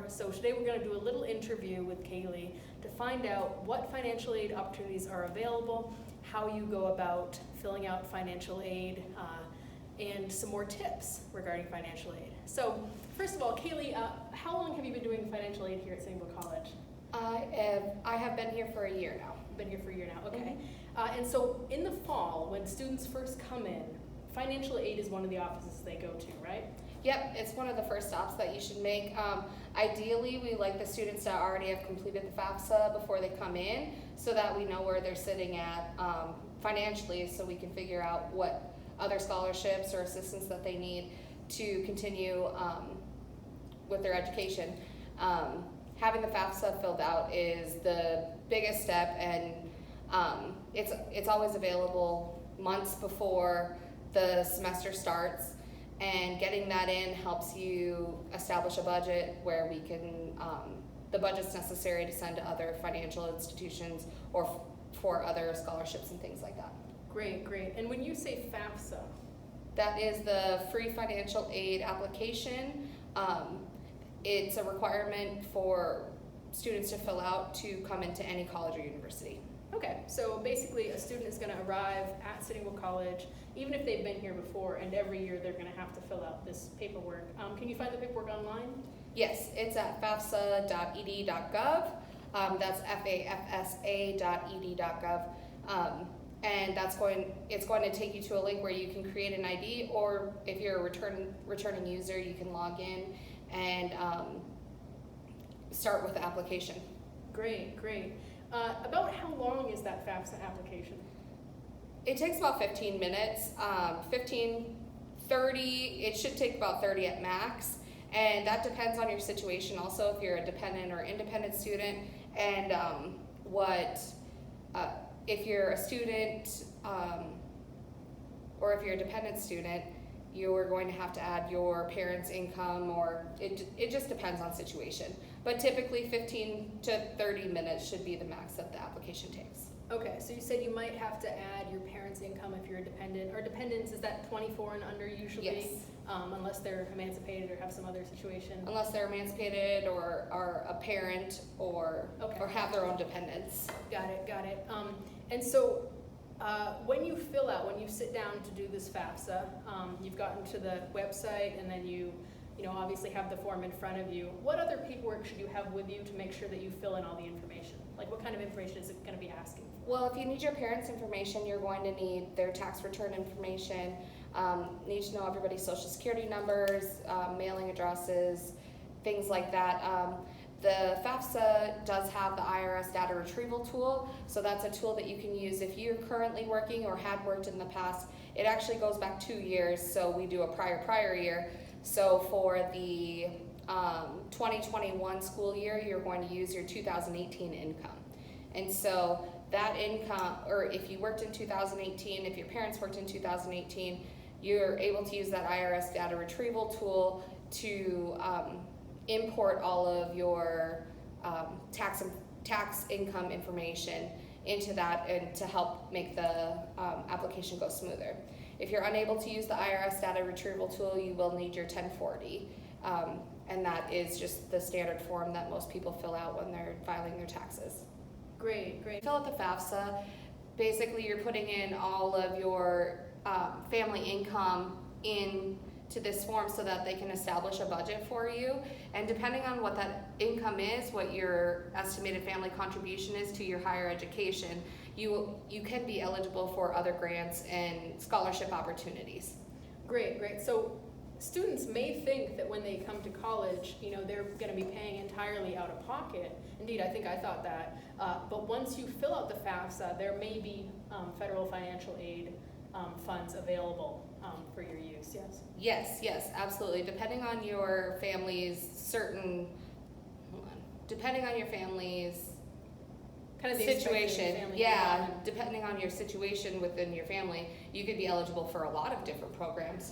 before. So today we're going to do a little interview with Kaylee to find out what financial aid opportunities are available, how you go about filling out financial aid, and some more tips regarding financial aid. So first of all, Kaylee, how long have you been doing financial aid here at St. Columbia College? I have been here for a year now. Been here for a year now, okay. And so in the fall, when students first come in, financial aid is one of the offices they go to, right? Yep, it's one of the first stops that you should make. Ideally, we like the students that already have completed the FAFSA before they come in, so that we know where they're sitting at financially, so we can figure out what other scholarships or assistance that they need to continue with their education. Having the FAFSA filled out is the biggest step, and it's always available months before the semester starts, and getting that in helps you establish a budget where we can, the budget's necessary to send to other financial institutions or for other scholarships and things like that. Great, great. And when you say FAFSA? That is the free financial aid application. It's a requirement for students to fill out to come into any college or university. Okay, so basically a student is going to arrive at Sitting Bull College, even if they've been here before, and every year they're going to have to fill out this paperwork. Can you find the paperwork online? Yes, it's at fafsa.ed.gov. That's FAFSA.ed.gov. And it's going to take you to a link where you can create an ID, or if you're a returning user, you can log in and start with the application. Great, great. About how long is that FAFSA application? It takes about 15 minutes, 30, it should take about 30 at max, and that depends on your situation also, if you're a dependent or independent student, and if you're a student, or if you're a dependent student, you're going to have to add your parents' income, or it just depends on situation. But typically 15 to 30 minutes should be the max that the application takes. Okay, so you said you might have to add your parents' income if you're a dependent. Are dependents, is that 24 and under usually? Yes. Unless they're emancipated or have some other situation? Unless they're emancipated or are a parent or have their own dependents. Got it, got it. And so when you sit down to do this FAFSA, you've gotten to the website, and then you obviously have the form in front of you. What other paperwork should you have with you to make sure that you fill in all the information? Like, what kind of information is it going to be asking for? Well, if you need your parents' information, you're going to need their tax return information, need to know everybody's social security numbers, mailing addresses, things like that. The FAFSA does have the IRS data retrieval tool, so that's a tool that you can use if you're currently working or had worked in the past. It actually goes back 2 years, so we do a prior year. So for the 2021 school year, you're going to use your 2018 income. And so that income, or if you worked in 2018, if your parents worked in 2018, you're able to use that IRS data retrieval tool to import all of your tax income information into that, and to help make the application go smoother. If you're unable to use the IRS data retrieval tool, you will need your 1040, and that is just the standard form that most people fill out when they're filing their taxes. Great, great. Fill out the FAFSA. Basically, you're putting in all of your family income into this form so that they can establish a budget for you. And depending on what that income is, what your estimated family contribution is to your higher education, you can be eligible for other grants and scholarship opportunities. Great, great. So students may think that when they come to college, they're going to be paying entirely out of pocket. Indeed, I think I thought that. But once you fill out the FAFSA, there may be federal financial aid funds available for your use, yes? Yes, absolutely. Depending on your family's kind of the situation, family depending on your situation within your family, you could be eligible for a lot of different programs.